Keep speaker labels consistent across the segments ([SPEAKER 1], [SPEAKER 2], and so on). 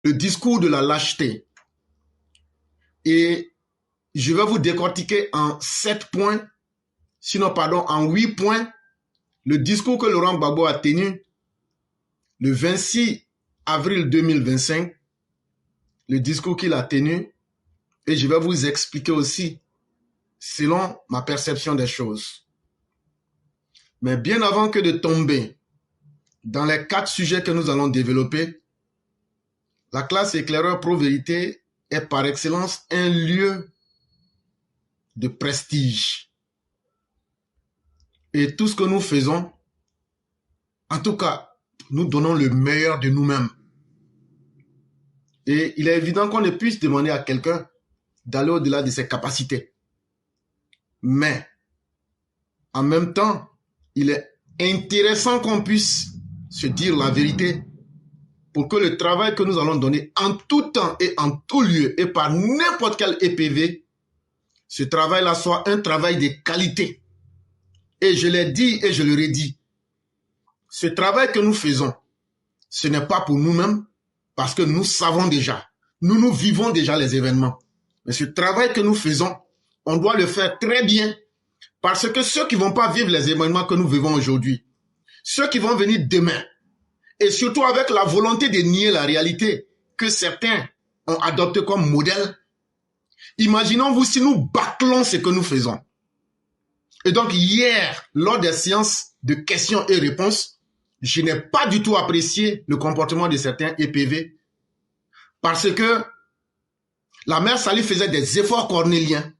[SPEAKER 1] le discours de la lâcheté. Et je vais vous décortiquer en 7 points, sinon pardon, en 8 points, le discours que Laurent Gbagbo a tenu le 26 avril 2025, le discours qu'il a tenu, et je vais vous expliquer aussi selon ma perception des choses. Mais bien avant que de tomber dans les 4 sujets que nous allons développer, la classe éclaireur pro-vérité est par excellence un lieu de prestige. Et tout ce que nous faisons, en tout cas, nous donnons le meilleur de nous-mêmes. Et il est évident qu'on ne puisse demander à quelqu'un d'aller au-delà de ses capacités. Mais, en même temps, il est intéressant qu'on puisse se dire la vérité pour que le travail que nous allons donner en tout temps et en tout lieu et par n'importe quel EPV, ce travail-là soit un travail de qualité. Et je l'ai dit et je le redis, ce travail que nous faisons, ce n'est pas pour nous-mêmes parce que nous savons déjà, nous vivons déjà les événements. Mais ce travail que nous faisons, on doit le faire très bien parce que ceux qui ne vont pas vivre les événements que nous vivons aujourd'hui, ceux qui vont venir demain, et surtout avec la volonté de nier la réalité que certains ont adopté comme modèle, imaginons-vous si nous bâclons ce que nous faisons. Et donc hier, lors des séances de questions et réponses, je n'ai pas du tout apprécié le comportement de certains EPV parce que la mère Sali faisait des efforts cornéliens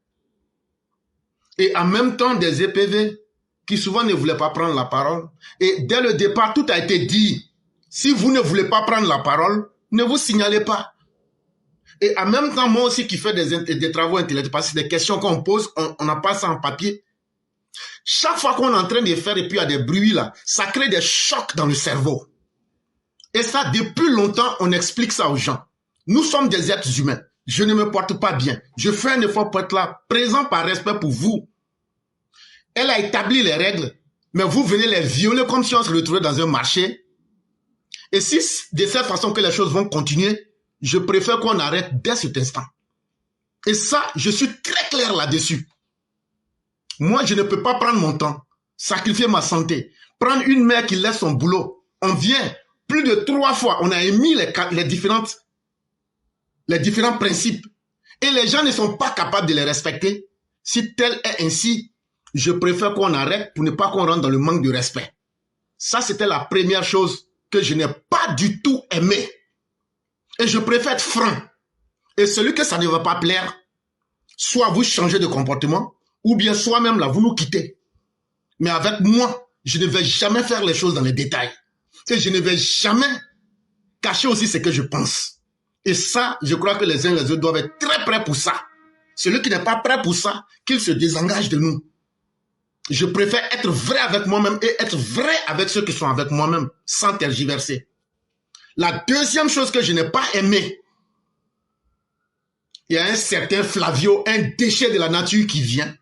[SPEAKER 1] et en même temps des EPV qui souvent ne voulaient pas prendre la parole. Et dès le départ, tout a été dit. Si vous ne voulez pas prendre la parole, ne vous signalez pas. Et en même temps, moi aussi qui fais des travaux intellectuels, parce que des questions qu'on pose, on n'a pas ça en papier. Chaque fois qu'on est en train de faire et puis il y a des bruits là, ça crée des chocs dans le cerveau. Et ça, depuis longtemps, on explique ça aux gens. Nous sommes des êtres humains. Je ne me porte pas bien. Je fais un effort pour être là, présent par respect pour vous. Elle a établi les règles, mais vous venez les violer comme si on se retrouvait dans un marché. Et si de cette façon que les choses vont continuer, je préfère qu'on arrête dès cet instant. Et ça, je suis très clair là-dessus. Moi, je ne peux pas prendre mon temps, sacrifier ma santé, prendre une mère qui laisse son boulot. On vient plus de 3 fois, on a émis les différents principes. Et les gens ne sont pas capables de les respecter. Si tel est ainsi, je préfère qu'on arrête pour ne pas qu'on rentre dans le manque de respect. Ça, c'était la première chose que je n'ai pas du tout aimé. Et je préfère être franc. Et celui que ça ne va pas plaire, soit vous changez de comportement, ou bien soi-même là, vous nous quittez. Mais avec moi, je ne vais jamais faire les choses dans les détails. Et je ne vais jamais cacher aussi ce que je pense. Et ça, je crois que les uns et les autres doivent être très prêts pour ça. Celui qui n'est pas prêt pour ça, qu'il se désengage de nous. Je préfère être vrai avec moi-même et être vrai avec ceux qui sont avec moi-même, sans tergiverser. La deuxième chose que je n'ai pas aimé, il y a un certain Flavio, un déchet de la nature qui vient.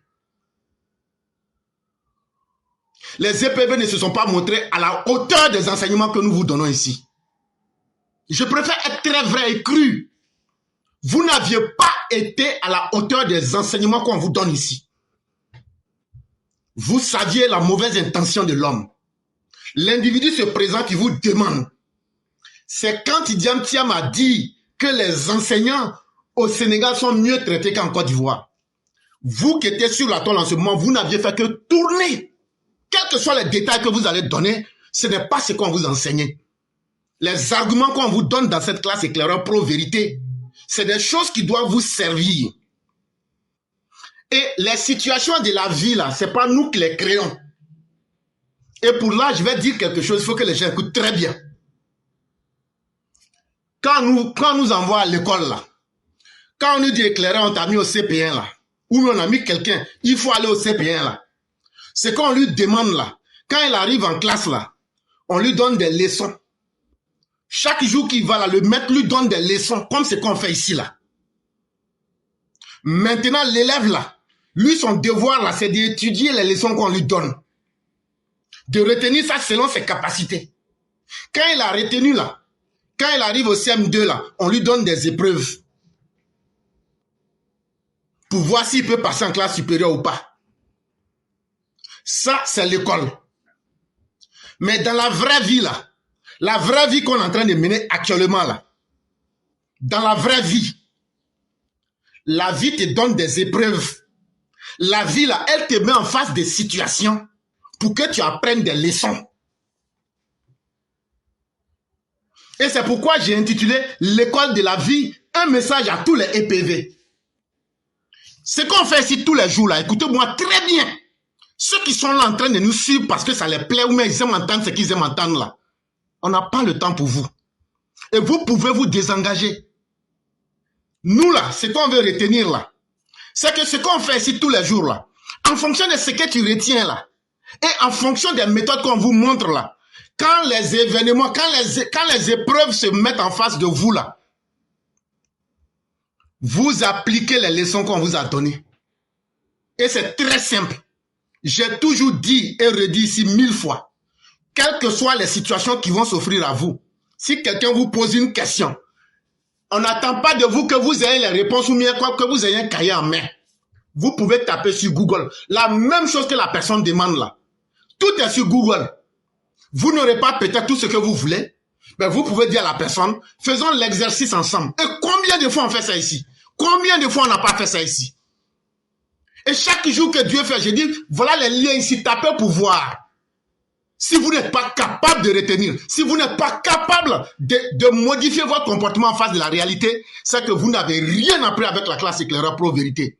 [SPEAKER 1] Les EPV ne se sont pas montrés à la hauteur des enseignements que nous vous donnons ici. Je préfère être très vrai et cru. Vous n'aviez pas été à la hauteur des enseignements qu'on vous donne ici. Vous saviez la mauvaise intention de l'homme. L'individu se présente, il vous demande. C'est quand Idiam Thiam a dit que les enseignants au Sénégal sont mieux traités qu'en Côte d'Ivoire. Vous qui étiez sur la toile en ce moment, vous n'aviez fait que tourner. Quels que soient les détails que vous allez donner, ce n'est pas ce qu'on vous enseigne. Les arguments qu'on vous donne dans cette classe éclaireur pro-vérité, c'est des choses qui doivent vous servir. Et les situations de la vie, là, ce n'est pas nous qui les créons. Et pour là, je vais dire quelque chose, il faut que les gens écoutent très bien. Quand on nous envoie à l'école, là, quand on nous dit éclaireur, on t'a mis au CP1, là, ou on a mis quelqu'un, il faut aller au CP1, là. C'est qu'on lui demande, là, quand il arrive en classe, là, on lui donne des leçons. Chaque jour qu'il va là, le maître lui donne des leçons, comme ce qu'on fait ici, là. Maintenant, l'élève, là, lui, son devoir, là, c'est d'étudier les leçons qu'on lui donne. De retenir ça selon ses capacités. Quand il a retenu, là, Quand il arrive au CM2, là, on lui donne des épreuves pour voir s'il peut passer en classe supérieure ou pas. Ça, c'est l'école. Mais dans la vraie vie, là, la vraie vie qu'on est en train de mener actuellement, là, dans la vraie vie, la vie te donne des épreuves. La vie, là, elle te met en face des situations pour que tu apprennes des leçons. Et c'est pourquoi j'ai intitulé l'école de la vie, un message à tous les EPV. Ce qu'on fait ici tous les jours, là, écoutez-moi très bien. Ceux qui sont là en train de nous suivre parce que ça les plaît ou bien ils aiment entendre ce qu'ils aiment entendre là, on n'a pas le temps pour vous. Et vous pouvez vous désengager. Nous là, ce qu'on veut retenir là, c'est que ce qu'on fait ici tous les jours là, en fonction de ce que tu retiens là, et en fonction des méthodes qu'on vous montre là, quand les événements, quand les épreuves se mettent en face de vous là, vous appliquez les leçons qu'on vous a données. Et c'est très simple. J'ai toujours dit et redit ici 1000 fois, quelles que soient les situations qui vont s'offrir à vous, si quelqu'un vous pose une question, on n'attend pas de vous que vous ayez les réponses ou bien que vous ayez un cahier en main. Vous pouvez taper sur Google. La même chose que la personne demande là. Tout est sur Google. Vous n'aurez pas peut-être tout ce que vous voulez, mais vous pouvez dire à la personne, faisons l'exercice ensemble. Et combien de fois on fait ça ici? Combien de fois on n'a pas fait ça ici? Et chaque jour que Dieu fait, je dis, voilà les liens ici, tapez pour voir. Si vous n'êtes pas capable de retenir, si vous n'êtes pas capable de modifier votre comportement en face de la réalité, c'est que vous n'avez rien appris avec la classe éclaireur pro vérité.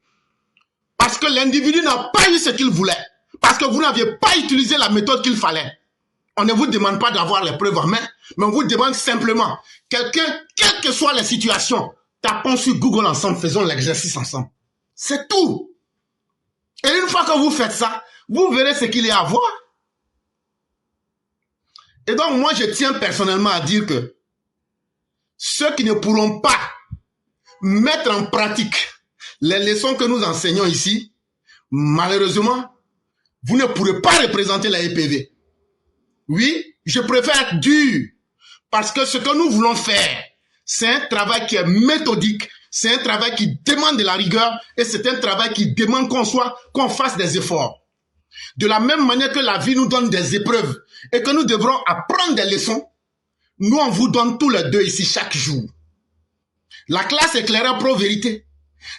[SPEAKER 1] Parce que l'individu n'a pas eu ce qu'il voulait. Parce que vous n'aviez pas utilisé la méthode qu'il fallait. On ne vous demande pas d'avoir les preuves en main, mais on vous demande simplement, quelqu'un, quelles que soient les situations, tapons sur Google ensemble, faisons l'exercice ensemble. C'est tout. Et une fois que vous faites ça, vous verrez ce qu'il y a à voir. Et donc, moi, je tiens personnellement à dire que ceux qui ne pourront pas mettre en pratique les leçons que nous enseignons ici, malheureusement, vous ne pourrez pas représenter la EPV. Oui, je préfère être dur, parce que ce que nous voulons faire, c'est un travail qui est méthodique, c'est un travail qui demande de la rigueur, et c'est un travail qui demande qu'on fasse des efforts. De la même manière que la vie nous donne des épreuves, et que nous devrons apprendre des leçons, nous on vous donne tous les deux ici chaque jour. La classe éclaireur pro vérité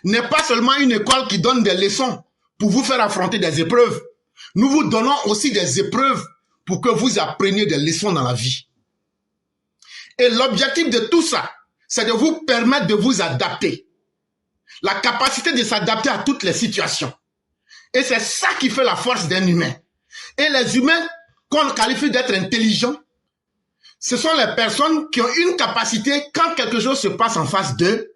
[SPEAKER 1] n'est pas seulement une école qui donne des leçons pour vous faire affronter des épreuves. Nous vous donnons aussi des épreuves pour que vous appreniez des leçons dans la vie. Et l'objectif de tout ça, c'est de vous permettre de vous adapter. La capacité de s'adapter à toutes les situations. Et c'est ça qui fait la force d'un humain. Et les humains qu'on qualifie d'être intelligents, ce sont les personnes qui ont une capacité, quand quelque chose se passe en face d'eux,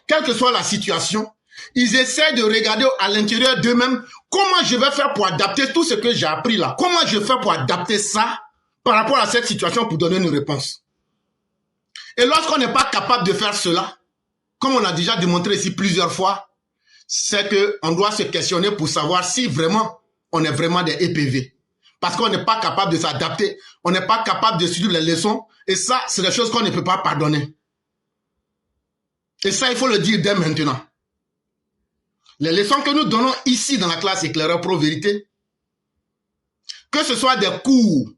[SPEAKER 1] quelle que soit la situation, ils essaient de regarder à l'intérieur d'eux-mêmes comment je vais faire pour adapter tout ce que j'ai appris là. Comment je fais pour adapter ça par rapport à cette situation pour donner une réponse. Et lorsqu'on n'est pas capable de faire cela, comme on a déjà démontré ici plusieurs fois, c'est qu'on doit se questionner pour savoir si vraiment on est vraiment des EPV. Parce qu'on n'est pas capable de s'adapter, on n'est pas capable de suivre les leçons, et ça, c'est des choses qu'on ne peut pas pardonner. Et ça, il faut le dire dès maintenant. Les leçons que nous donnons ici dans la classe éclaireur pro vérité, que ce soit des cours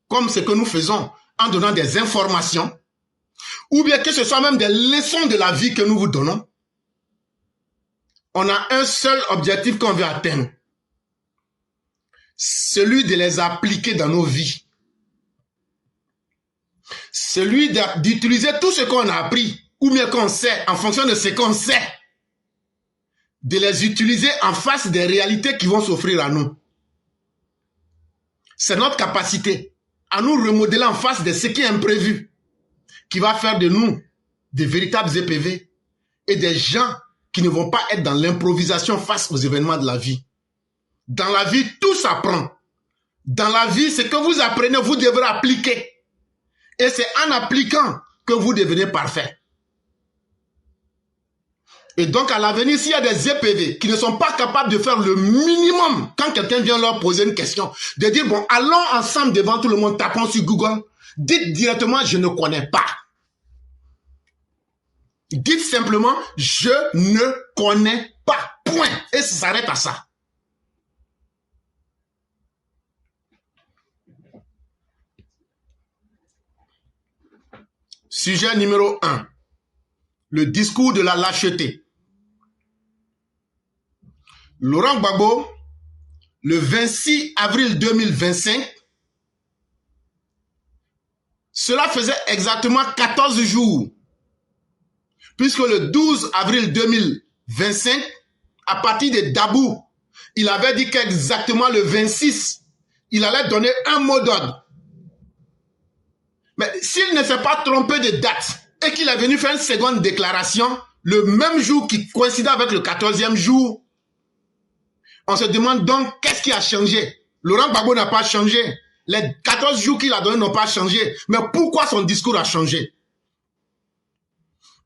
[SPEAKER 1] comme ce que nous faisons en donnant des informations, ou bien que ce soit même des leçons de la vie que nous vous donnons, on a un seul objectif qu'on veut atteindre. Celui de les appliquer dans nos vies. Celui d'utiliser tout ce qu'on a appris, ou bien qu'on sait, en fonction de ce qu'on sait, de les utiliser en face des réalités qui vont s'offrir à nous. C'est notre capacité à nous remodeler en face de ce qui est imprévu, qui va faire de nous des véritables EPV et des gens qui ne vont pas être dans l'improvisation face aux événements de la vie. Dans la vie, tout s'apprend. Dans la vie, ce que vous apprenez, vous devrez appliquer. Et c'est en appliquant que vous devenez parfait. Et donc, à l'avenir, s'il y a des EPV qui ne sont pas capables de faire le minimum quand quelqu'un vient leur poser une question, de dire, bon, allons ensemble devant tout le monde, tapons sur Google, dites directement, je ne connais pas. Dites simplement, je ne connais pas. Point. Et ça s'arrête à ça. Sujet numéro 1. Le discours de la lâcheté. Laurent Gbagbo, le 26 avril 2025, cela faisait exactement 14 jours, puisque le 12 avril 2025, à partir de Dabou, il avait dit qu'exactement le 26, il allait donner un mot d'ordre. Mais s'il ne s'est pas trompé de date et qu'il est venu faire une seconde déclaration, le même jour qui coïncidait avec le 14e jour, on se demande donc qu'est-ce qui a changé. Laurent Gbagbo n'a pas changé. Les 14 jours qu'il a donnés n'ont pas changé. Mais pourquoi son discours a changé?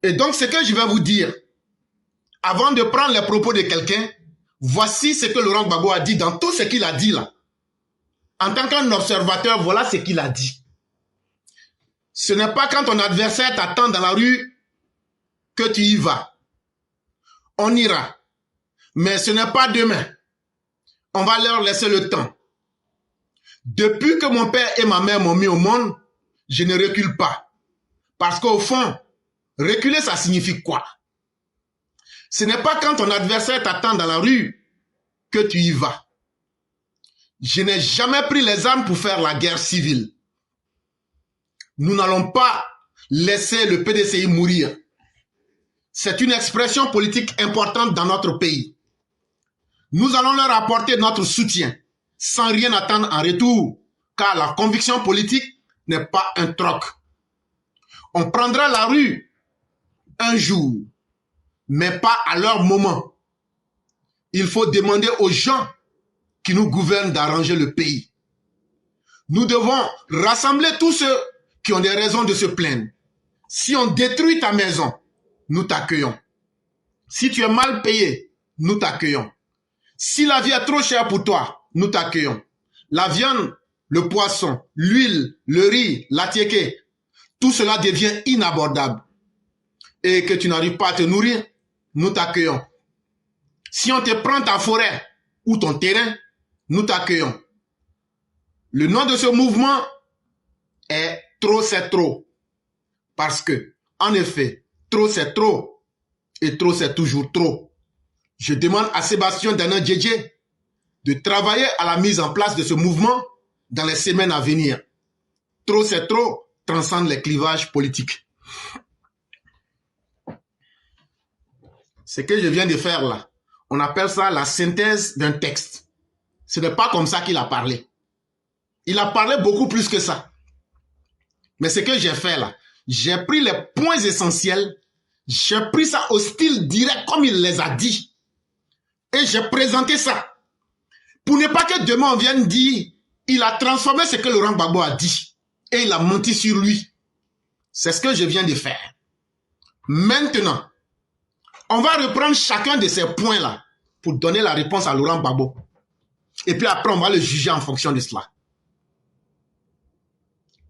[SPEAKER 1] Et donc, ce que je vais vous dire, avant de prendre les propos de quelqu'un, voici ce que Laurent Gbagbo a dit dans tout ce qu'il a dit là. En tant qu'un observateur, voilà ce qu'il a dit. Ce n'est pas quand ton adversaire t'attend dans la rue que tu y vas. On ira. Mais ce n'est pas demain. On va leur laisser le temps. Depuis que mon père et ma mère m'ont mis au monde, je ne recule pas. Parce qu'au fond, reculer, ça signifie quoi? Ce n'est pas quand ton adversaire t'attend dans la rue que tu y vas. Je n'ai jamais pris les armes pour faire la guerre civile. Nous n'allons pas laisser le PDCI mourir. C'est une expression politique importante dans notre pays. Nous allons leur apporter notre soutien, sans rien attendre en retour, car la conviction politique n'est pas un troc. On prendra la rue un jour, mais pas à leur moment. Il faut demander aux gens qui nous gouvernent d'arranger le pays. Nous devons rassembler tous ceux qui ont des raisons de se plaindre. Si on détruit ta maison, nous t'accueillons. Si tu es mal payé, nous t'accueillons. Si la vie est trop chère pour toi, nous t'accueillons. La viande, le poisson, l'huile, le riz, la tiéké, tout cela devient inabordable. Et que tu n'arrives pas à te nourrir, nous t'accueillons. Si on te prend ta forêt ou ton terrain, nous t'accueillons. Le nom de ce mouvement est Trop c'est trop. Parce que, en effet, trop c'est trop. Et trop c'est toujours trop. Je demande à Sébastien Danan Djedje de travailler à la mise en place de ce mouvement dans les semaines à venir. Trop c'est trop transcende les clivages politiques. Ce que je viens de faire là, on appelle ça la synthèse d'un texte. Ce n'est pas comme ça qu'il a parlé. Il a parlé beaucoup plus que ça. Mais ce que j'ai fait là, j'ai pris les points essentiels, j'ai pris ça au style direct comme il les a dit. Et j'ai présenté ça. Pour ne pas que demain on vienne dire, il a transformé ce que Laurent Gbagbo a dit. Et il a menti sur lui. C'est ce que je viens de faire. Maintenant, on va reprendre chacun de ces points-là pour donner la réponse à Laurent Gbagbo. Et puis après, on va le juger en fonction de cela.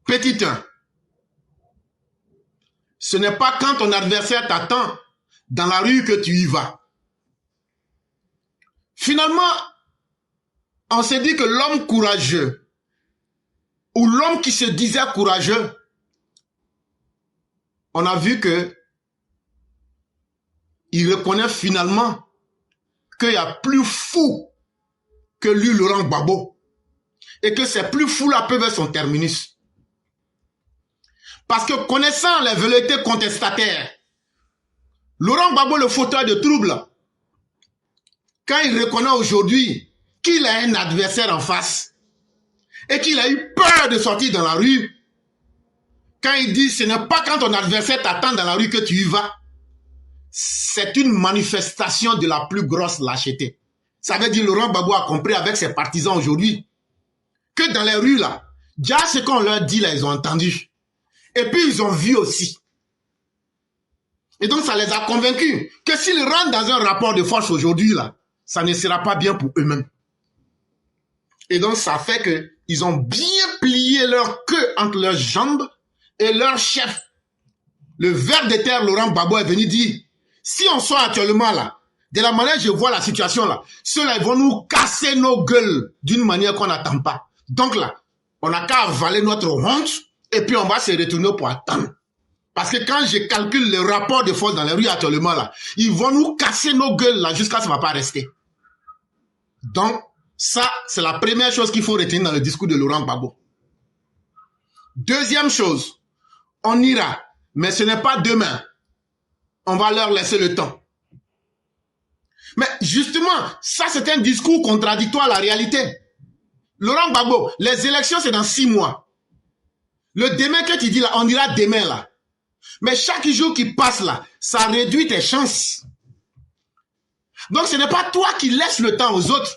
[SPEAKER 1] Petit 1. Ce n'est pas quand ton adversaire t'attend dans la rue que tu y vas. Finalement, on s'est dit que l'homme courageux ou l'homme qui se disait courageux, on a vu que il reconnaît finalement qu'il y a plus fou que lui, Laurent Gbagbo, et que ces plus fous-là peuvent être son terminus. Parce que connaissant les velléités contestataires, Laurent Gbagbo, le fauteur de troubles, quand il reconnaît aujourd'hui qu'il a un adversaire en face et qu'il a eu peur de sortir dans la rue, quand il dit ce n'est pas quand ton adversaire t'attend dans la rue que tu y vas, c'est une manifestation de la plus grosse lâcheté. Ça veut dire Laurent Gbagbo a compris avec ses partisans aujourd'hui que dans les rues là, déjà ce qu'on leur dit là, ils ont entendu. Et puis ils ont vu aussi. Et donc ça les a convaincus que s'ils rentrent dans un rapport de force aujourd'hui là, ça ne sera pas bien pour eux-mêmes. Et donc ça fait que ils ont bien plié leur queue entre leurs jambes et leur chef, le ver de terre Laurent Gbagbo est venu dire, si on sort actuellement là, de la manière que je vois la situation là, ceux-là ils vont nous casser nos gueules d'une manière qu'on n'attend pas. Donc là, on n'a qu'à avaler notre honte et puis on va se retourner pour attendre. Parce que quand je calcule le rapport de force dans les rues actuellement là, ils vont nous casser nos gueules là jusqu'à ce que ça ne va pas rester. Donc, ça, c'est la première chose qu'il faut retenir dans le discours de Laurent Gbagbo. Deuxième chose, on ira, mais ce n'est pas demain. On va leur laisser le temps. Mais justement, ça c'est un discours contradictoire à la réalité. Laurent Gbagbo, les élections c'est dans 6 mois. Le demain que tu dis là, on ira demain là. Mais chaque jour qui passe là, ça réduit tes chances. Donc ce n'est pas toi qui laisses le temps aux autres.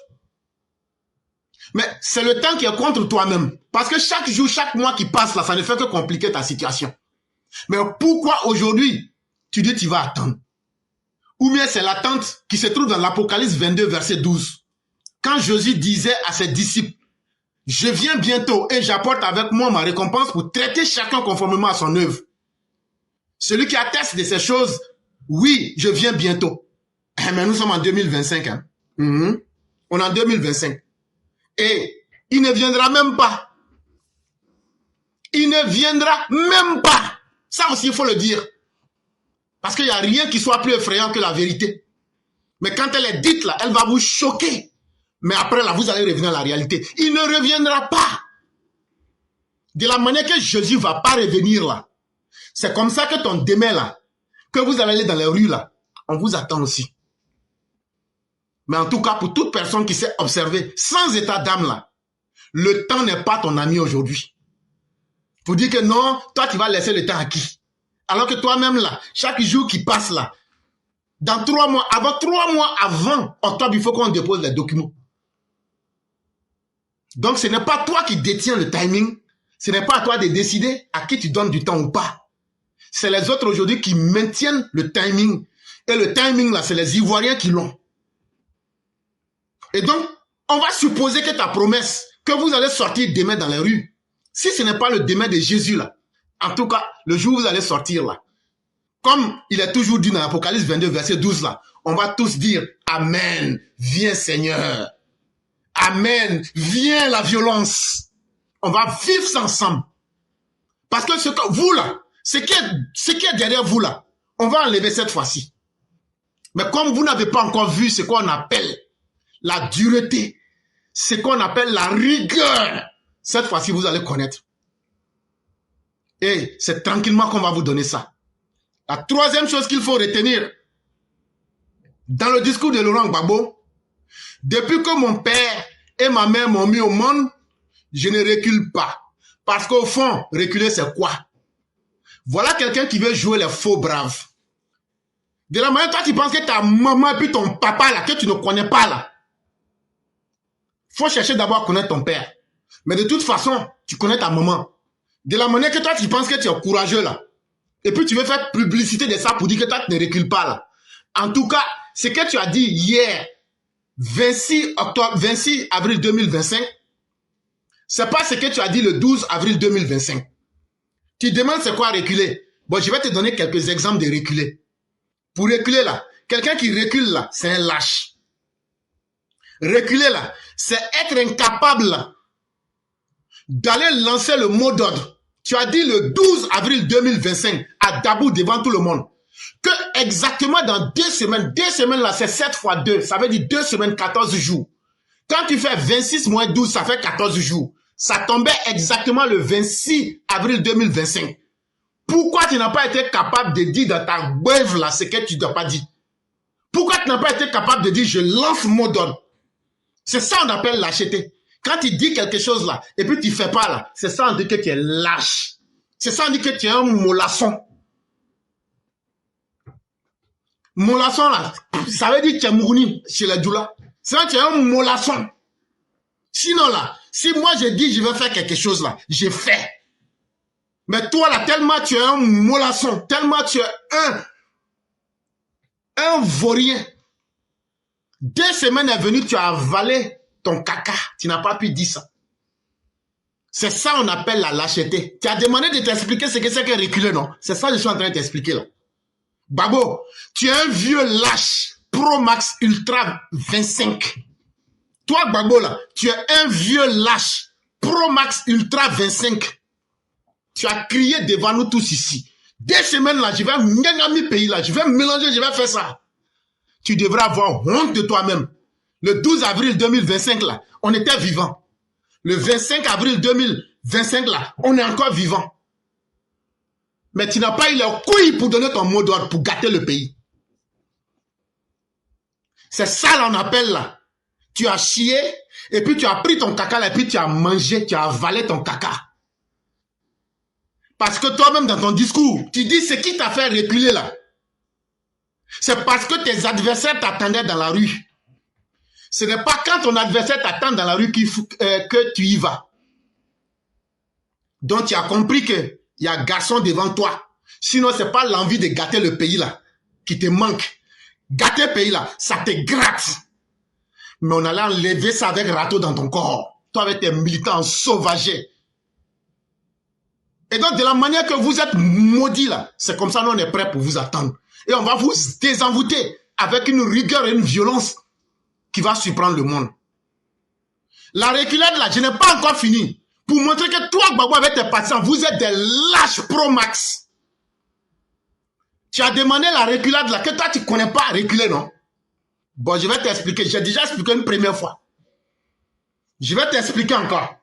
[SPEAKER 1] Mais c'est le temps qui est contre toi-même. Parce que chaque jour, chaque mois qui passe là, ça ne fait que compliquer ta situation. Mais pourquoi aujourd'hui, tu dis tu vas attendre? Ou bien c'est l'attente qui se trouve dans l'Apocalypse 22, verset 12. Quand Jésus disait à ses disciples, je viens bientôt et j'apporte avec moi ma récompense pour traiter chacun conformément à son œuvre. Celui qui atteste de ces choses, oui, je viens bientôt. Mais nous sommes en 2025. Hein? On est en 2025. Et il ne viendra même pas. Il ne viendra même pas. Ça aussi, il faut le dire. Parce qu'il n'y a rien qui soit plus effrayant que la vérité. Mais quand elle est dite là, elle va vous choquer. Mais après là, vous allez revenir à la réalité. Il ne reviendra pas. De la manière que Jésus ne va pas revenir là. C'est comme ça que ton demain là, que vous allez aller dans les rues là, on vous attend aussi. Mais en tout cas, pour toute personne qui s'est observée sans état d'âme là, le temps n'est pas ton ami aujourd'hui. Pour dire que non, toi tu vas laisser le temps à qui? Alors que toi-même là, chaque jour qui passe là, dans 3 mois, avant 3 mois avant octobre, il faut qu'on dépose les documents. Donc ce n'est pas toi qui détiens le timing, ce n'est pas à toi de décider à qui tu donnes du temps ou pas. C'est les autres aujourd'hui qui maintiennent le timing. Et le timing là, c'est les Ivoiriens qui l'ont. Et donc, on va supposer que ta promesse, que vous allez sortir demain dans les rues, si ce n'est pas le demain de Jésus là, en tout cas, le jour où vous allez sortir là, comme il est toujours dit dans l'Apocalypse 22, verset 12 là, on va tous dire Amen, viens Seigneur. Amen, viens la violence. On va vivre ça ensemble. Parce que ce que vous là, ce qui est derrière vous là, on va enlever cette fois-ci. Mais comme vous n'avez pas encore vu ce qu'on appelle la dureté, ce qu'on appelle la rigueur, cette fois-ci vous allez connaître. Et c'est tranquillement qu'on va vous donner ça. La troisième chose qu'il faut retenir, dans le discours de Laurent Gbagbo, depuis que mon père et ma mère m'ont mis au monde, je ne recule pas. Parce qu'au fond, reculer c'est quoi? Voilà quelqu'un qui veut jouer les faux braves. De la manière, toi tu penses que ta maman et puis ton papa là, que tu ne connais pas là. Faut chercher d'abord à connaître ton père. Mais de toute façon, tu connais ta maman. De la manière que toi tu penses que tu es courageux là. Et puis tu veux faire publicité de ça pour dire que toi tu ne recules pas là. En tout cas, ce que tu as dit hier, 26 avril 2025, c'est pas ce que tu as dit le 12 avril 2025. Tu demandes c'est quoi reculer. Bon, je vais te donner quelques exemples de reculer. Pour reculer là, quelqu'un qui recule là, c'est un lâche. Reculer là, c'est être incapable d'aller lancer le mot d'ordre. Tu as dit le 12 avril 2025 à Dabou devant tout le monde que exactement dans 2 semaines là, c'est 7 fois 2, ça veut dire 2 semaines, 14 jours. Quand tu fais 26 moins 12, ça fait 14 jours. Ça tombait exactement le 26 avril 2025. Pourquoi tu n'as pas été capable de dire dans ta brève là ce que tu n'as pas dit? Pourquoi tu n'as pas été capable de dire je lance mot d'ordre? C'est ça on appelle lâcheté. Quand tu dis quelque chose là, et puis tu ne fais pas là, c'est ça on dit que tu es lâche. C'est ça on dit que tu es un mollasson. Mollasson là, ça veut dire que tu es mourni chez les doula. C'est vrai que tu es un mollasson. Sinon là, si moi je dis je vais faire quelque chose là, je fais. Mais toi là, tellement tu es un mollasson, tellement tu es un vaurien. 2 semaines est venue, tu as avalé ton caca. Tu n'as pas pu dire ça. C'est ça on appelle la lâcheté. Tu as demandé de t'expliquer ce que c'est que reculer, non? C'est ça que je suis en train de t'expliquer là. Babo, tu es un vieux lâche Pro Max Ultra 25. Toi, Babo, là, tu es un vieux lâche Pro Max Ultra 25. Tu as crié devant nous tous ici. 2 semaines là, je vais m'engager pays là, je vais me mélanger, je vais faire ça. Tu devrais avoir honte de toi-même. Le 12 avril 2025 là, on était vivant. Le 25 avril 2025 là, on est encore vivant. Mais tu n'as pas eu les couilles pour donner ton mot d'ordre, pour gâter le pays. C'est ça là, on appelle là. Tu as chié, et puis tu as pris ton caca là, et puis tu as mangé, tu as avalé ton caca. Parce que toi-même dans ton discours, tu dis ce qui t'a fait reculer là. C'est parce que tes adversaires t'attendaient dans la rue. Ce n'est pas quand ton adversaire t'attend dans la rue que tu y vas. Donc tu as compris qu'il y a un garçon devant toi. Sinon, ce n'est pas l'envie de gâter le pays là qui te manque. Gâter le pays là, ça te gratte. Mais on allait enlever ça avec râteau dans ton corps. Toi avec tes militants sauvagés. Et donc de la manière que vous êtes maudits là, c'est comme ça nous on est prêts pour vous attendre. Et on va vous désenvoûter avec une rigueur et une violence qui va surprendre le monde. La reculade là, je n'ai pas encore fini. Pour montrer que toi, Gbagbo, avec tes patients, vous êtes des lâches Pro Max. Tu as demandé la reculade là, que toi tu ne connais pas reculer, non? Bon, je vais t'expliquer. J'ai déjà expliqué une première fois. Je vais t'expliquer encore.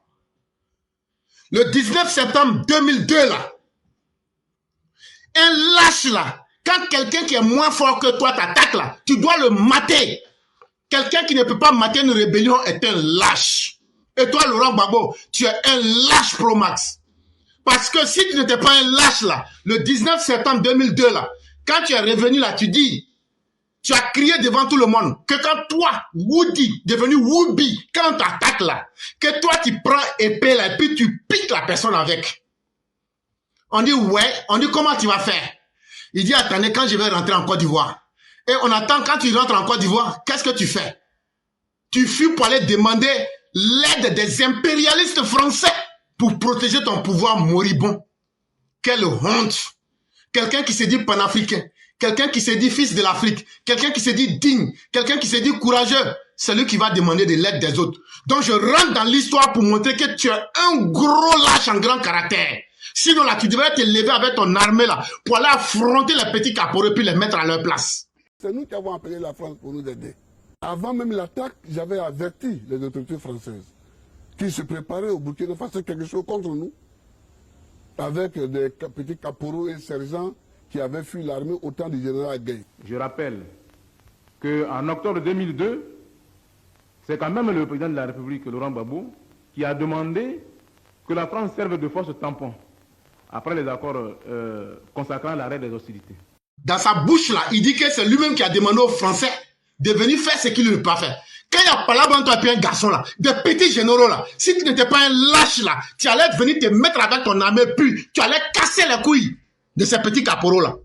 [SPEAKER 1] Le 19 septembre 2002 là, un lâche là, quand quelqu'un qui est moins fort que toi t'attaque là, tu dois le mater. Quelqu'un qui ne peut pas mater une rébellion est un lâche. Et toi, Laurent Gbagbo, tu es un lâche Pro Max. Parce que si tu n'étais pas un lâche là, le 19 septembre 2002 là, quand tu es revenu là, tu dis, tu as crié devant tout le monde que quand toi, Woody, devenu Wooby, quand on t'attaque là, que toi tu prends épée là et puis tu piques la personne avec. On dit ouais, on dit comment tu vas faire? Il dit attendez quand je vais rentrer en Côte d'Ivoire. Et on attend quand tu rentres en Côte d'Ivoire, qu'est-ce que tu fais? Tu fuis pour aller demander l'aide des impérialistes français pour protéger ton pouvoir moribond. Quelle honte! Quelqu'un qui se dit panafricain, quelqu'un qui se dit fils de l'Afrique, quelqu'un qui se dit digne, quelqu'un qui se dit courageux, c'est lui qui va demander de l'aide des autres. Donc je rentre dans l'histoire pour montrer que tu es un gros lâche en grand caractère. Sinon là, tu devrais te lever avec ton armée là pour aller affronter les petits caporaux puis les mettre à leur place.
[SPEAKER 2] C'est nous qui avons appelé la France pour nous aider. Avant même l'attaque, j'avais averti les autorités françaises qui se préparaient au Burkina Faso quelque chose contre nous, avec des petits caporaux et sergents qui avaient fui l'armée au temps du général Gueye.
[SPEAKER 3] Je rappelle qu'en octobre 2002, c'est quand même le président de la République, Laurent Gbagbo, qui a demandé que la France serve de force tampon après les accords consacrant l'arrêt des hostilités.
[SPEAKER 1] Dans sa bouche là, il dit que c'est lui-même qui a demandé aux Français de venir faire ce qu'il ne peut pas faire. Quand il y a pas là toi et puis un garçon là, des petits généraux là, si tu n'étais pas un lâche là, tu allais venir te mettre avec ton armée puis tu allais casser les couilles de ces petits caporaux là.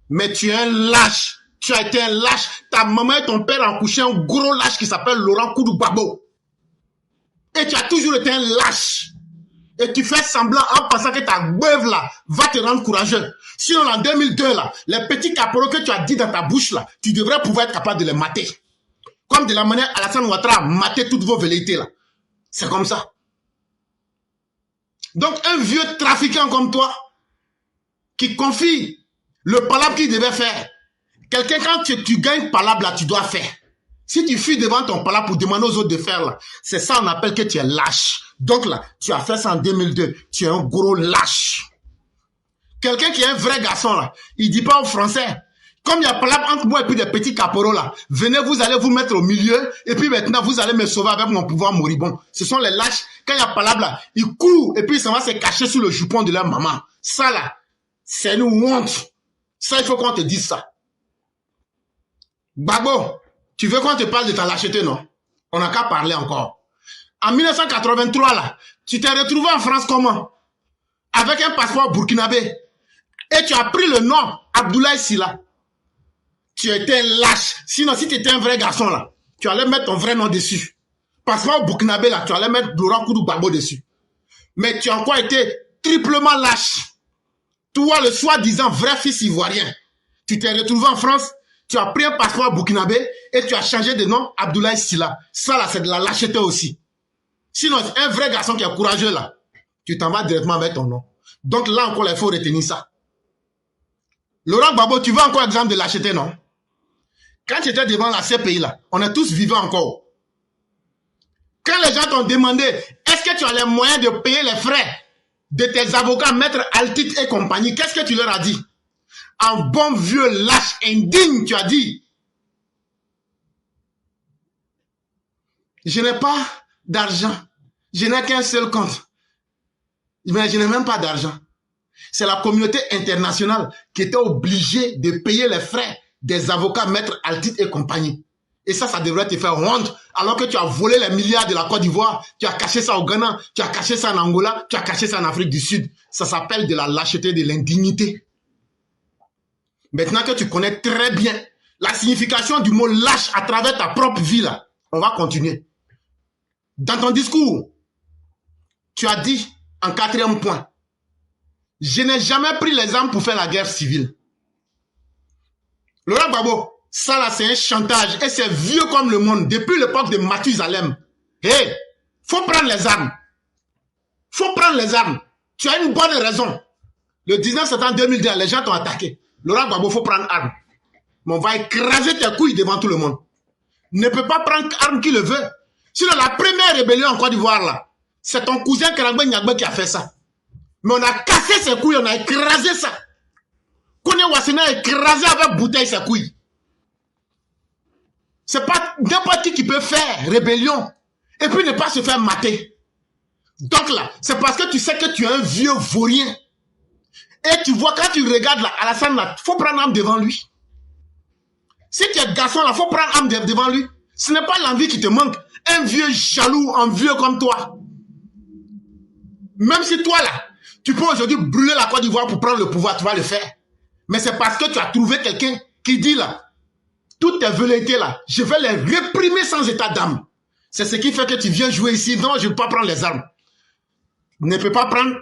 [SPEAKER 1] Mais tu es un lâche. Tu as été un lâche. Ta maman et ton père ont couché un gros lâche qui s'appelle Laurent Koudou Gbagbo. Et tu as toujours été un lâche. Et tu fais semblant en pensant que ta beuve là va te rendre courageux. Sinon en 2002 là, les petits caporaux que tu as dit dans ta bouche là, tu devrais pouvoir être capable de les mater. Comme de la manière Alassane Ouattara a maté toutes vos velléités là. C'est comme ça. Donc un vieux trafiquant comme toi, qui confie le palabre qu'il devait faire. Quelqu'un, quand tu gagnes palabre là, tu dois faire. Si tu fuis devant ton palabre pour demander aux autres de faire là, c'est ça on appelle que tu es lâche. Donc là, tu as fait ça en 2002. Tu es un gros lâche. Quelqu'un qui est un vrai garçon là, il dit pas aux Français, comme il y a palabre entre moi et puis des petits caporaux là, venez, vous allez vous mettre au milieu et puis maintenant vous allez me sauver avec mon pouvoir moribond. Ce sont les lâches. Quand il y a palabre là, ils courent et puis ils s'en vont se cacher sous le jupon de leur maman. Ça là, c'est une honte. Ça, il faut qu'on te dise ça. Gbagbo, tu veux qu'on te parle de ta lâcheté, non? On n'a qu'à parler encore. En 1983, là, tu t'es retrouvé en France comment? Avec un passeport burkinabé. Et tu as pris le nom Abdoulaye Sylla. Tu étais un lâche. Sinon, si tu étais un vrai garçon, là, tu allais mettre ton vrai nom dessus. Passeport burkinabé, là, tu allais mettre Laurent Koudou Gbagbo dessus. Mais tu as encore été triplement lâche. Toi, le soi-disant vrai fils ivoirien, tu t'es retrouvé en France, tu as pris un passeport burkinabé et tu as changé de nom Abdoulaye Sylla. Ça là, c'est de la lâcheté aussi. Sinon, un vrai garçon qui est courageux là, tu t'en vas directement avec ton nom. Donc là encore, il faut retenir ça. Laurent Gbagbo, tu veux encore exemple de lâcheté, non? Quand tu étais devant la CPI là, on est tous vivants encore. Quand les gens t'ont demandé, est-ce que tu as les moyens de payer les frais de tes avocats, maître Altit et compagnie, qu'est-ce que tu leur as dit? En bon vieux lâche indigne, tu as dit, je n'ai pas d'argent, je n'ai qu'un seul compte, mais je n'ai même pas d'argent. C'est la communauté internationale qui était obligée de payer les frais des avocats, maître Altit et compagnie. Et ça devrait te faire honte, alors que tu as volé les milliards de la Côte d'Ivoire, tu as caché ça au Ghana, tu as caché ça en Angola, tu as caché ça en Afrique du Sud. Ça s'appelle de la lâcheté, de l'indignité. Maintenant que tu connais très bien la signification du mot lâche à travers ta propre vie, là, on va continuer. Dans ton discours, tu as dit, en 4e point, je n'ai jamais pris les armes pour faire la guerre civile. Laurent Gbagbo, ça là c'est un chantage et c'est vieux comme le monde depuis l'époque de Mathusalem. Hé, faut prendre les armes. Faut prendre les armes. Tu as une bonne raison. Le 19 septembre 2002, les gens t'ont attaqué. Laurent Gbagbo, faut prendre arme. Mais on va écraser tes couilles devant tout le monde. Ne peut pas prendre arme qui le veut. Sinon la première rébellion en Côte d'Ivoire là, c'est ton cousin Karangbe Nyagbe qui a fait ça. Mais on a cassé ses couilles, on a écrasé ça. Kone Wassena a écrasé avec bouteille ses couilles. C'est pas n'importe qui peut faire rébellion et puis ne pas se faire mater. Donc là, c'est parce que tu sais que tu es un vieux vaurien. Et tu vois, quand tu regardes là, Alassane là, faut prendre arme devant lui. Si tu es garçon là, faut prendre arme devant lui. Ce n'est pas l'envie qui te manque. Un vieux jaloux, un vieux comme toi. Même si toi là, tu peux aujourd'hui brûler la Côte d'Ivoire pour prendre le pouvoir, tu vas le faire. Mais c'est parce que tu as trouvé quelqu'un qui dit là, toutes tes velléités là, je vais les réprimer sans état d'âme. C'est ce qui fait que tu viens jouer ici. Non, je ne peux pas prendre les armes. Ne peux pas prendre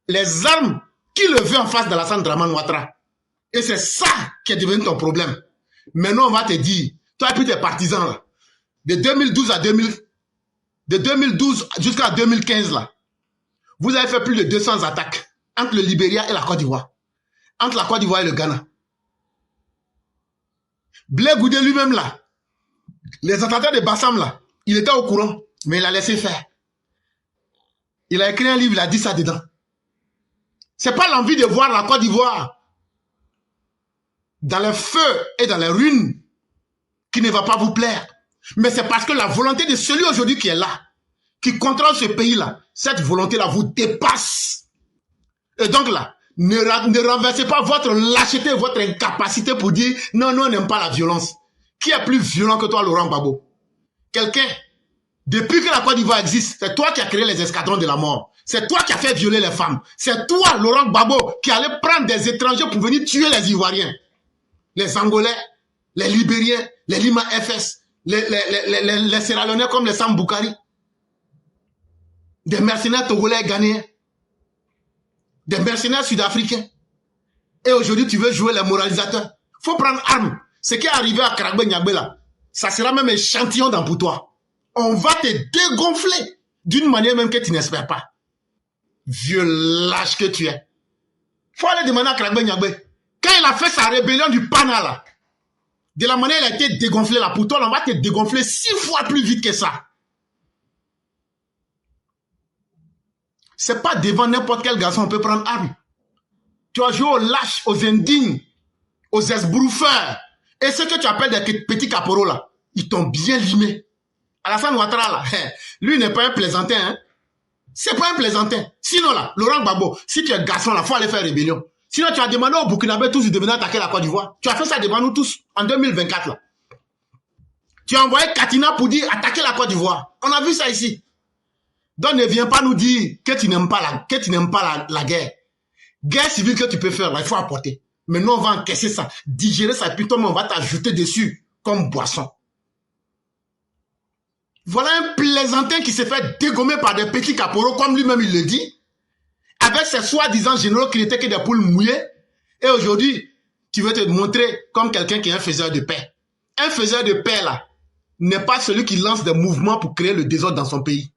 [SPEAKER 1] les armes qui le veut en face de Alassane Dramane Ouattara. Et c'est ça qui est devenu ton problème. Maintenant, on va te dire, toi et puis tes partisans là, de 2012 jusqu'à 2015 là, vous avez fait plus de 200 attaques entre le Libéria et la Côte d'Ivoire. Entre la Côte d'Ivoire et le Ghana. Blé Goudé lui-même là, les attentats de Bassam là, il était au courant, mais il a laissé faire. Il a écrit un livre, il a dit ça dedans. C'est pas l'envie de voir la Côte d'Ivoire dans le feu et dans les ruines qui ne va pas vous plaire. Mais c'est parce que la volonté de celui aujourd'hui qui est là, qui contrôle ce pays-là, cette volonté-là vous dépasse. Et donc là, ne renversez pas votre lâcheté, votre incapacité pour dire non, nous on n'aime pas la violence. Qui est plus violent que toi, Laurent Gbagbo? Quelqu'un, depuis que la Côte d'Ivoire existe, c'est toi qui as créé les escadrons de la mort. C'est toi qui as fait violer les femmes. C'est toi, Laurent Gbagbo, qui allait prendre des étrangers pour venir tuer les Ivoiriens. Les Angolais, les Libériens, les Lima FS, les Sierra Leonais comme les Sam Boukari. Des mercenaires togolais ghanéens. Des mercenaires sud-africains. Et aujourd'hui, tu veux jouer les moralisateurs. Faut prendre arme. Ce qui est arrivé à Karangbe Nyagbe là, ça sera même un échantillon dans pour toi. On va te dégonfler d'une manière même que tu n'espères pas. Vieux lâche que tu es. Faut aller demander à Karangbe Nyagbe. Quand il a fait sa rébellion du Pana là, de la manière il a été dégonflé là, pour toi, on va te dégonfler 6 fois plus vite que ça. C'est pas devant n'importe quel garçon on peut prendre arme. Tu as joué aux lâches, aux indignes, aux esbrouffeurs. Et ce que tu appelles des petits caporaux là, ils t'ont bien limé. Alassane Ouattara là, lui n'est pas un plaisantin. Hein? C'est pas un plaisantin. Sinon là, Laurent Gbagbo, si tu es garçon là, faut aller faire rébellion. Sinon tu as demandé au Burkinabé tous de venir attaquer la Côte d'Ivoire. Tu as fait ça devant nous tous en 2024 là. Tu as envoyé Katina pour dire attaquer la Côte d'Ivoire. On a vu ça ici. Donc ne viens pas nous dire que tu n'aimes pas la guerre. Guerre civile que tu peux faire, là, il faut apporter. Mais nous, on va encaisser ça, digérer ça, puis toi, on va t'ajouter dessus comme boisson. Voilà un plaisantin qui s'est fait dégommer par des petits caporaux, comme lui-même il le dit. avec ces soi-disant généraux qui n'étaient que des poules mouillées. Et aujourd'hui, tu veux te montrer comme quelqu'un qui est un faiseur de paix. Un faiseur de paix, là, n'est pas celui qui lance des mouvements pour créer le désordre dans son pays.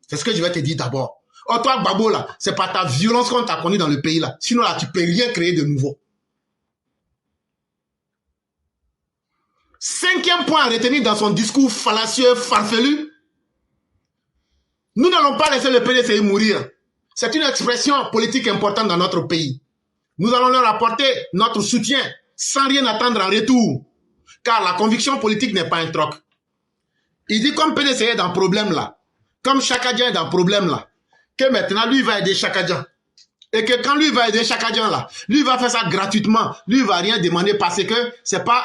[SPEAKER 1] C'est ce que je vais te dire d'abord. Oh, toi, Gbagbo, là, c'est pas ta violence qu'on t'a connue dans le pays, là. Sinon, là, tu peux rien créer de nouveau. 5e point à retenir dans son discours fallacieux, farfelu. Nous n'allons pas laisser le PDCI mourir. C'est une expression politique importante dans notre pays. Nous allons leur apporter notre soutien sans rien attendre en retour. Car la conviction politique n'est pas un troc. Il dit comme PDCI est dans le problème là, comme Chakadjan est dans le problème là, que maintenant lui va aider Chakadjan. Et que quand lui va aider Chakadjan là, lui va faire ça gratuitement. Lui va rien demander parce que c'est pas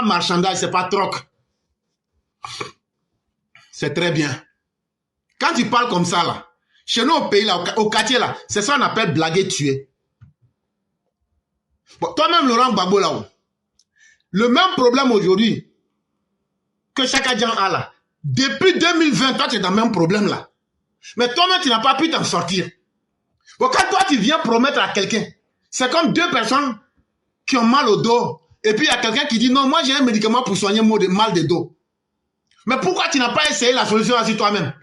[SPEAKER 1] marchandage, c'est pas troc. C'est très bien. Quand tu parles comme ça là, chez nous au pays là, au quartier là, c'est ça qu'on appelle blaguer tuer. Bon, toi-même Laurent Gbagbo là-haut, le même problème aujourd'hui que Chakadjan a là, depuis 2020, toi tu es dans le même problème là. Mais toi-même tu n'as pas pu t'en sortir. Bon, quand toi tu viens promettre à quelqu'un, c'est comme deux personnes qui ont mal au dos, et puis il y a quelqu'un qui dit non, moi j'ai un médicament pour soigner mal de dos. Mais pourquoi tu n'as pas essayé la solution ainsi toi-même?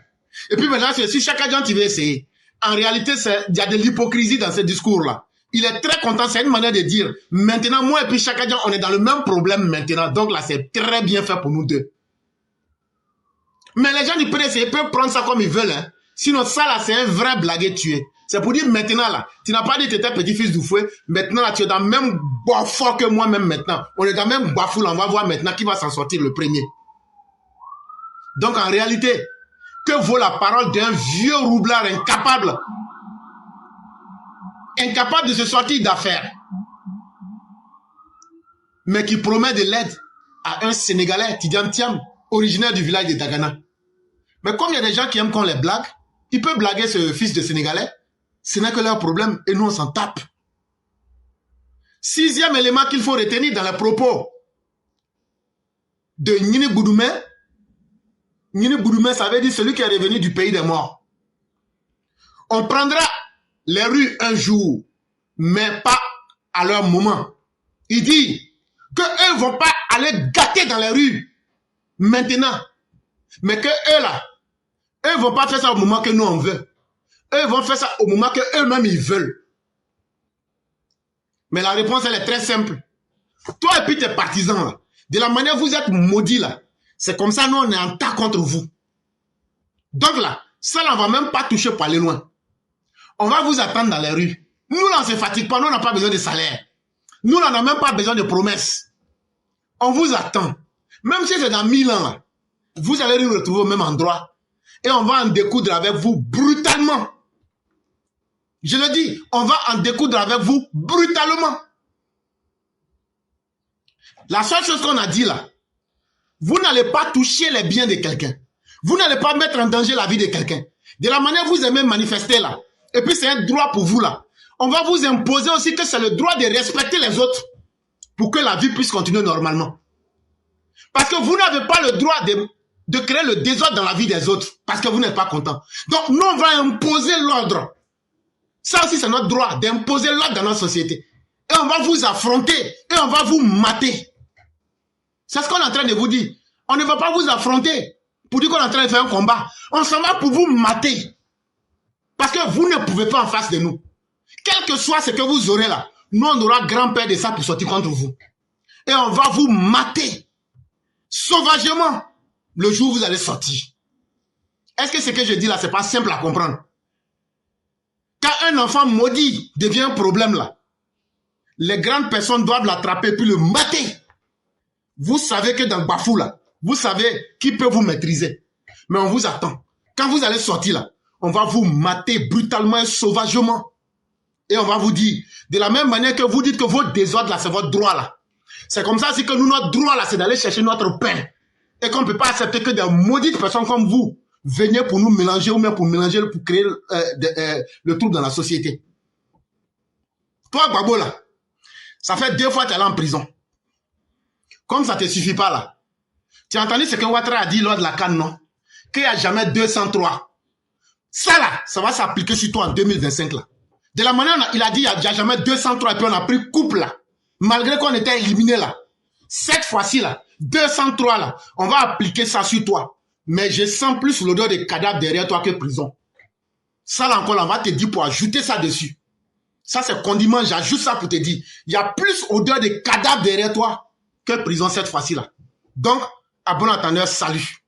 [SPEAKER 1] Et puis maintenant, si Chakadjan tu veux essayer, en réalité, il y a de l'hypocrisie dans ce discours-là. Il est très content, c'est une manière de dire, maintenant, moi et puis Chakadjan, on est dans le même problème maintenant. Donc là, c'est très bien fait pour nous deux. Mais les gens du PDC peuvent prendre ça comme ils veulent. Hein. Sinon, ça là, c'est un vrai blaguet tué. C'est pour dire maintenant là, tu n'as pas dit que tu étais petit-fils du fouet. Maintenant là, tu es dans le même bois que moi-même maintenant. On est dans le même bafoule, on va voir maintenant qui va s'en sortir le premier. Donc en réalité, que vaut la parole d'un vieux roublard incapable de se sortir d'affaires, mais qui promet de l'aide à un Sénégalais, Tidiane Thiam, originaire du village de Dagana. Mais comme il y a des gens qui aiment qu'on les blague, ils peuvent blaguer ce fils de Sénégalais, ce n'est que leur problème, et nous on s'en tape. 6e élément qu'il faut retenir dans les propos de Nini Boudoumé. Nini Boudoumé, ça veut dire celui qui est revenu du pays des morts. On prendra les rues un jour, mais pas à leur moment. Il dit qu'eux ne vont pas aller gâter dans les rues maintenant, mais que eux là, eux ne vont pas faire ça au moment que nous on veut. Eux vont faire ça au moment que eux-mêmes ils veulent. Mais la réponse elle est très simple. Toi et puis tes partisans là, de la manière vous êtes maudits là, c'est comme ça nous on est en tas contre vous. Donc là, ça là on va même pas toucher pour aller loin. On va vous attendre dans les rues. Nous là on se fatigue pas, nous on n'a pas besoin de salaire. Nous là on n'a même pas besoin de promesses. On vous attend. Même si c'est dans 1000 ans là, vous allez nous retrouver au même endroit. Et on va en découdre avec vous brutalement. Je le dis, on va en découdre avec vous brutalement. La seule chose qu'on a dit là, vous n'allez pas toucher les biens de quelqu'un. Vous n'allez pas mettre en danger la vie de quelqu'un. De la manière vous aimez manifester là, et puis c'est un droit pour vous là, on va vous imposer aussi que c'est le droit de respecter les autres pour que la vie puisse continuer normalement. Parce que vous n'avez pas le droit de créer le désordre dans la vie des autres parce que vous n'êtes pas content. Donc nous on va imposer l'ordre. Ça aussi c'est notre droit d'imposer l'ordre dans notre société. Et on va vous affronter et on va vous mater. C'est ce qu'on est en train de vous dire. On ne va pas vous affronter pour dire qu'on est en train de faire un combat. On s'en va pour vous mater. Parce que vous ne pouvez pas en face de nous. Quel que soit ce que vous aurez là, nous on aura grand-père de ça pour sortir contre vous. Et on va vous mater sauvagement le jour où vous allez sortir. Est-ce que ce que je dis là, c'est pas simple à comprendre? Quand un enfant maudit devient un problème là, les grandes personnes doivent l'attraper puis le mater. Vous savez que dans Bafou là, vous savez qui peut vous maîtriser. Mais on vous attend. Quand vous allez sortir là, on va vous mater brutalement et sauvagement. Et on va vous dire, de la même manière que vous dites que votre désordre là, c'est votre droit là. C'est comme ça aussi que nous, notre droit là, c'est d'aller chercher notre pain. Et qu'on ne peut pas accepter que des maudites personnes comme vous veniez pour nous mélanger ou même pour mélanger, pour créer le trouble dans la société. Toi, Gbagbo là, ça fait 2 fois que tu es allé en prison. Comme ça ne te suffit pas là. Tu as entendu ce que Ouattara a dit lors de la CAN, non? Qu'il n'y a jamais 203. Ça là, ça va s'appliquer sur toi en 2025 là. De la manière, il a dit, il n'y a jamais 203, et puis on a pris couple là. Malgré qu'on était éliminé là. Cette fois-ci là, 203 là, on va appliquer ça sur toi. Mais je sens plus l'odeur de cadavre derrière toi que prison. Ça là encore, on va te dire pour ajouter ça dessus. Ça c'est condiment, j'ajoute ça pour te dire. Il y a plus odeur de cadavre derrière toi que prison cette fois-ci là. Donc, à bon entendeur, salut.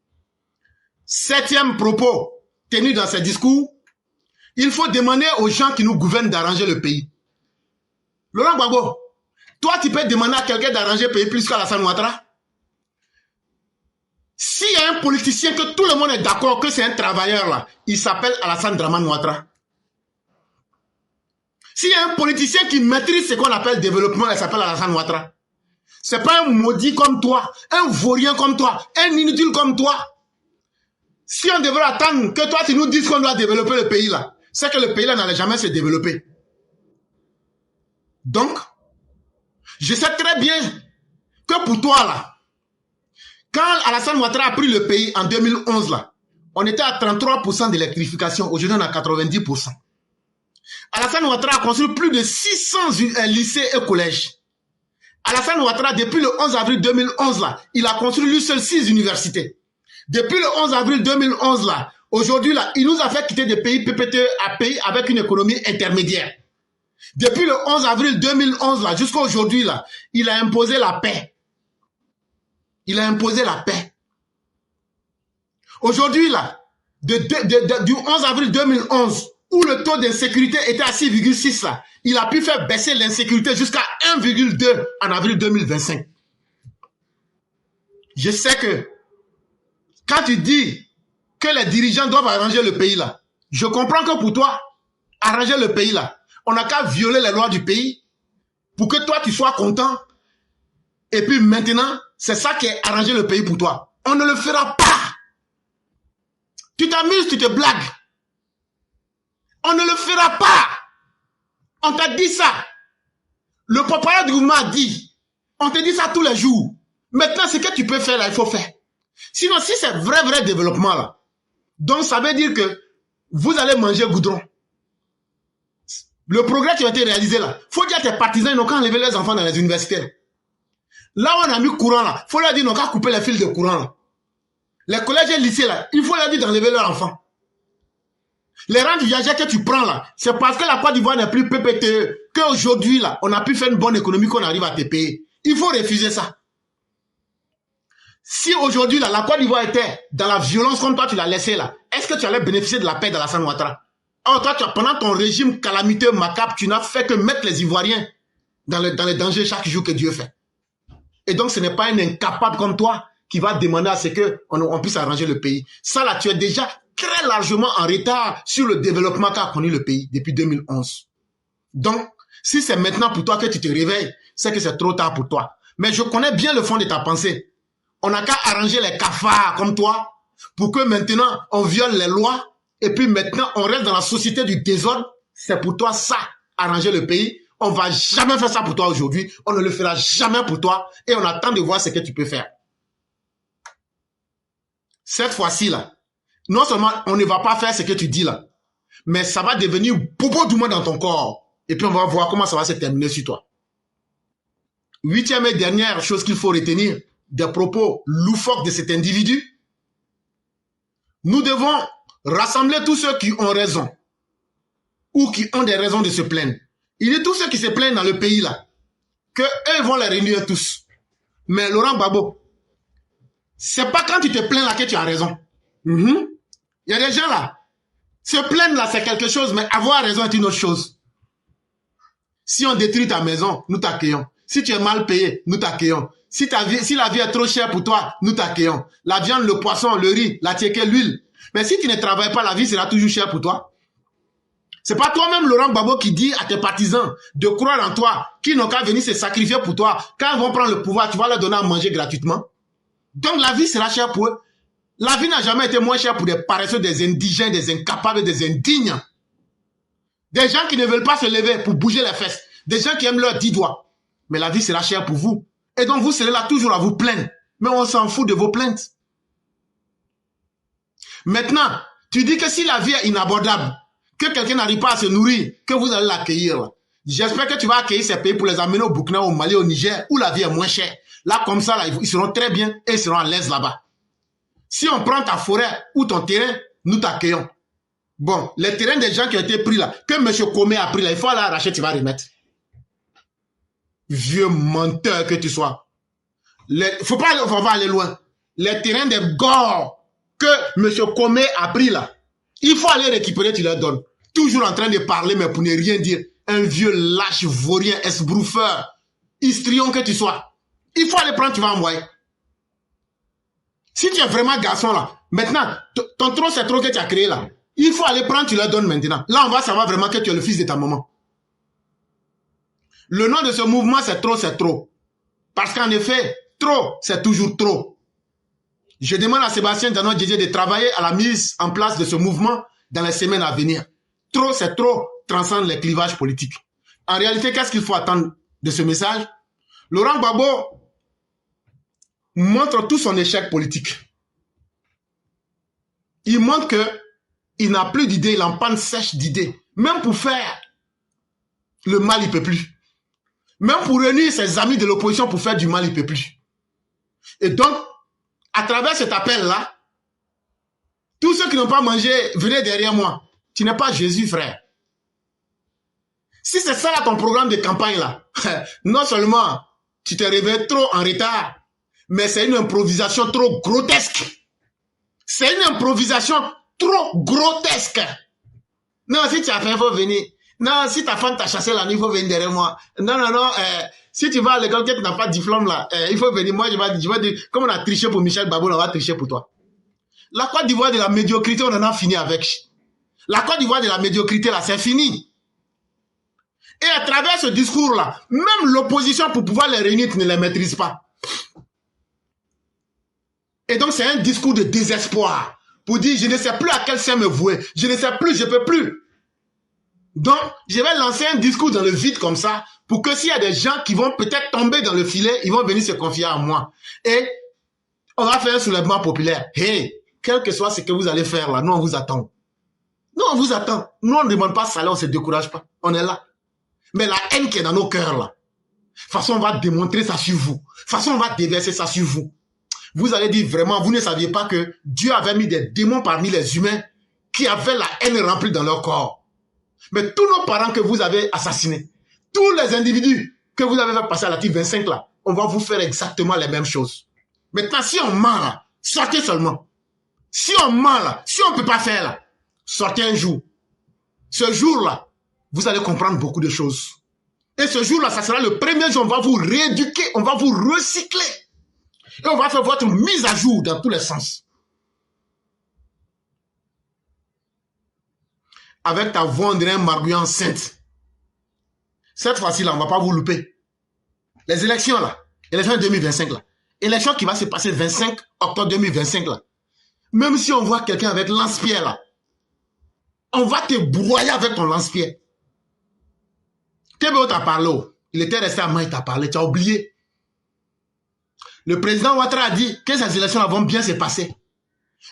[SPEAKER 1] 7e propos tenu dans ce discours, il faut demander aux gens qui nous gouvernent d'arranger le pays. Laurent Gbagbo, toi tu peux demander à quelqu'un d'arranger le pays plus qu'Alassane Ouattara? S'il y a un politicien que tout le monde est d'accord que c'est un travailleur là, il s'appelle Alassane Dramane Ouattara. S'il y a un politicien qui maîtrise ce qu'on appelle développement, il s'appelle Alassane Ouattara. C'est pas un maudit comme toi, un vaurien comme toi, un inutile comme toi. Si on devrait attendre que toi tu nous dises qu'on doit développer le pays là, c'est que le pays là n'allait jamais se développer. Donc, je sais très bien que pour toi là, quand Alassane Ouattara a pris le pays en 2011 là, on était à 33% d'électrification, aujourd'hui on est à 90%. Alassane Ouattara a construit plus de 600 lycées et collèges. Alassane Ouattara, depuis le 11 avril 2011 là, il a construit lui seul 6 universités. Depuis le 11 avril 2011 là, aujourd'hui là, il nous a fait quitter des pays PPTE à pays avec une économie intermédiaire. Depuis le 11 avril 2011 là, jusqu'à aujourd'hui là, il a imposé la paix. Il a imposé la paix. Aujourd'hui là, du 11 avril 2011, où le taux d'insécurité était à 6,6 là, il a pu faire baisser l'insécurité jusqu'à 1,2 en avril 2025. Je sais que quand tu dis que les dirigeants doivent arranger le pays là, je comprends que pour toi, arranger le pays là, on n'a qu'à violer les lois du pays pour que toi tu sois content. Et puis maintenant, c'est ça qui est arranger le pays pour toi. On ne le fera pas. Tu t'amuses, tu te blagues. On ne le fera pas. On t'a dit ça. Le porte-parole du gouvernement a dit. On te dit ça tous les jours. Maintenant, ce que tu peux faire là, il faut faire. Sinon, si c'est vrai développement là, donc ça veut dire que vous allez manger goudron. Le progrès qui a été réalisé là, faut dire à tes partisans, ils n'ont qu'à enlever les enfants dans les universités. Là où on a mis courant là, faut leur dire, ils n'ont qu'à couper les fils de courant là. Les collèges et lycées là, il faut leur dire d'enlever leurs enfants. Les rentes viagères que tu prends là, c'est parce que la Côte d'Ivoire n'est plus PPTE, qu'aujourd'hui là, on a pu faire une bonne économie qu'on arrive à te payer. Il faut refuser ça. Si aujourd'hui là, la Côte d'Ivoire était dans la violence comme toi tu l'as laissé là, est-ce que tu allais bénéficier de la paix d'Alassane Ouattara? Or toi, pendant ton régime calamiteux, macabre, tu n'as fait que mettre les Ivoiriens dans les dangers chaque jour que Dieu fait. Et donc ce n'est pas un incapable comme toi qui va demander à ce qu'on puisse arranger le pays. Ça là, tu es déjà très largement en retard sur le développement qu'a connu le pays depuis 2011. Donc, si c'est maintenant pour toi que tu te réveilles, c'est que c'est trop tard pour toi. Mais je connais bien le fond de ta pensée. On n'a qu'à arranger les cafards comme toi pour que maintenant on viole les lois et puis maintenant on reste dans la société du désordre. C'est pour toi ça, arranger le pays. On va jamais faire ça pour toi aujourd'hui. On ne le fera jamais pour toi et on attend de voir ce que tu peux faire. Cette fois-ci là, non seulement on ne va pas faire ce que tu dis là, mais ça va devenir bobo du monde dans ton corps. Et puis on va voir comment ça va se terminer sur toi. 8e et dernière chose qu'il faut retenir des propos loufoques de cet individu. Nous devons rassembler tous ceux qui ont raison ou qui ont des raisons de se plaindre. Il y a tous ceux qui se plaignent dans le pays là, que eux vont les réunir tous. Mais Laurent Gbagbo, c'est pas quand tu te plains là que tu as raison. Il y a des gens là, se plaindre là c'est quelque chose, mais avoir raison est une autre chose. Si on détruit ta maison, nous t'accueillons. Si tu es mal payé, nous t'accueillons. Si la vie est trop chère pour toi, nous t'accueillons. La viande, le poisson, le riz, la tiéké, l'huile. Mais si tu ne travailles pas, la vie sera toujours chère pour toi. C'est pas toi-même, Laurent Gbagbo, qui dit à tes partisans de croire en toi, qui n'ont qu'à venir se sacrifier pour toi. Quand ils vont prendre le pouvoir, tu vas leur donner à manger gratuitement. Donc la vie sera chère pour eux. La vie n'a jamais été moins chère pour des paresseux, des indigènes, des incapables, des indignes. Des gens qui ne veulent pas se lever pour bouger les fesses. Des gens qui aiment leurs 10 doigts. Mais la vie sera chère pour vous. Et donc vous serez là toujours à vous plaindre. Mais on s'en fout de vos plaintes. Maintenant, tu dis que si la vie est inabordable, que quelqu'un n'arrive pas à se nourrir, que vous allez l'accueillir. J'espère que tu vas accueillir ces pays pour les amener au Burkina, au Mali, au Niger, où la vie est moins chère. Là, comme ça, là, ils seront très bien et ils seront à l'aise là-bas. Si on prend ta forêt ou ton terrain, nous t'accueillons. Bon, les terrains des gens qui ont été pris là, que M. Comé a pris là, il faut aller arracher, tu vas remettre. Vieux menteur que tu sois. Faut pas on va aller loin. Les terrains des gores que M. Comé a pris là, il faut aller récupérer, tu leur donnes. Toujours en train de parler, mais pour ne rien dire. Un vieux lâche, vaurien, esbrouffeur, histrion que tu sois. Il faut aller prendre, tu vas envoyer. Si tu es vraiment garçon là, maintenant, ton trop c'est trop que tu as créé là. Il faut aller prendre, tu leur donnes maintenant. Là, on va savoir vraiment que tu es le fils de ta maman. Le nom de ce mouvement, c'est trop, c'est trop. Parce qu'en effet, trop, c'est toujours trop. Je demande à Sébastien Dano Didier de travailler à la mise en place de ce mouvement dans les semaines à venir. Trop, c'est trop, transcende les clivages politiques. En réalité, qu'est-ce qu'il faut attendre de ce message? Laurent Gbagbo montre tout son échec politique. Il montre qu'il n'a plus d'idées, il en panne sèche d'idées. Même pour faire le mal, il ne peut plus. Même pour réunir ses amis de l'opposition pour faire du mal, il ne peut plus. Et donc, à travers cet appel-là, tous ceux qui n'ont pas mangé, venez derrière moi. Tu n'es pas Jésus, frère. Si c'est ça là, ton programme de campagne là, non seulement tu t'es réveillé trop en retard, mais c'est une improvisation trop grotesque. C'est une improvisation trop grotesque. Non, si tu as faim, il faut venir. Non, si ta femme t'a chassé la nuit, il faut venir derrière moi. Non, si tu vas à l'école, que tu n'as pas de diplôme là, il faut venir. Moi, je vais dire, comme on a triché pour Michel Babou, on va tricher pour toi. La Côte d'Ivoire de la médiocrité, on en a fini avec. La Côte d'Ivoire de la médiocrité là, c'est fini. Et à travers ce discours-là, même l'opposition, pour pouvoir les réunir, tu ne les maîtrises pas. Et donc, c'est un discours de désespoir. Pour dire, je ne sais plus à quel sein me vouer. Je ne sais plus, je ne peux plus. Donc, je vais lancer un discours dans le vide comme ça, pour que s'il y a des gens qui vont peut-être tomber dans le filet, ils vont venir se confier à moi. Et on va faire un soulèvement populaire. Hey, quel que soit ce que vous allez faire là, nous on vous attend. Nous on vous attend. Nous on ne demande pas ça là, on ne se décourage pas. On est là. Mais la haine qui est dans nos cœurs là, de toute façon on va démontrer ça sur vous. De toute façon on va déverser ça sur vous. Vous allez dire vraiment, vous ne saviez pas que Dieu avait mis des démons parmi les humains qui avaient la haine remplie dans leur corps. Mais tous nos parents que vous avez assassinés, tous les individus que vous avez fait passer à l'article 25 là, on va vous faire exactement les mêmes choses. Maintenant, si on ment là, sortez seulement. Si on ment là, si on ne peut pas faire là, sortez un jour. Ce jour-là, vous allez comprendre beaucoup de choses. Et ce jour-là, ça sera le premier jour, on va vous rééduquer, on va vous recycler. Et on va faire votre mise à jour dans tous les sens. Avec ta voix, on dirait un marguerite enceinte. Cette fois-ci, là, on ne va pas vous louper. Les élections, là, élections 2025, là, élection qui va se passer le 25 octobre 2025, là, même si on voit quelqu'un avec lance-pierre, là, on va te broyer avec ton lance-pierre. Théo t'a parlé, il était resté à main, il t'a parlé, tu as oublié. Le président Ouattara a dit que ces élections vont bien se passer.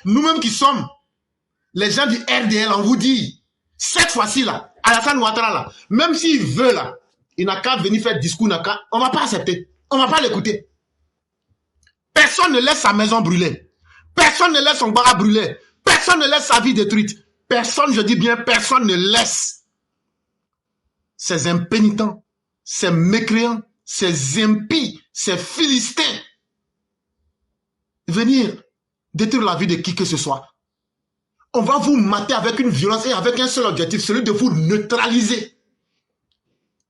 [SPEAKER 1] Nous-mêmes qui sommes les gens du RDL, on vous dit, cette fois-ci là, Alassane Ouattara là, même s'il veut là, il n'a qu'à venir faire discours, on ne va pas accepter, on ne va pas l'écouter. Personne ne laisse sa maison brûler. Personne ne laisse son bar brûler. Personne ne laisse sa vie détruite. Personne, je dis bien, personne ne laisse ces impénitents, ces mécréants, ces impies, ces philistins venir détruire la vie de qui que ce soit. On va vous mater avec une violence et avec un seul objectif, celui de vous neutraliser.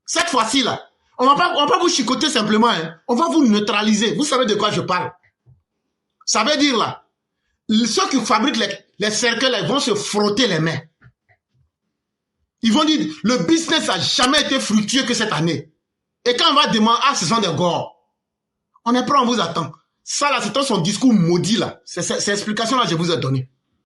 [SPEAKER 1] Cette fois-ci là, on va pas vous chicoter simplement, hein. On va vous neutraliser. Vous savez de quoi je parle? Ça veut dire là, ceux qui fabriquent les cercueils là, ils vont se frotter les mains. Ils vont dire, le business n'a jamais été fructueux que cette année. Et quand on va demander, ah, ce sont des gores. On est prêt, on vous attend. Ça là, c'est son discours maudit là. Ces explications là, je vous ai donné.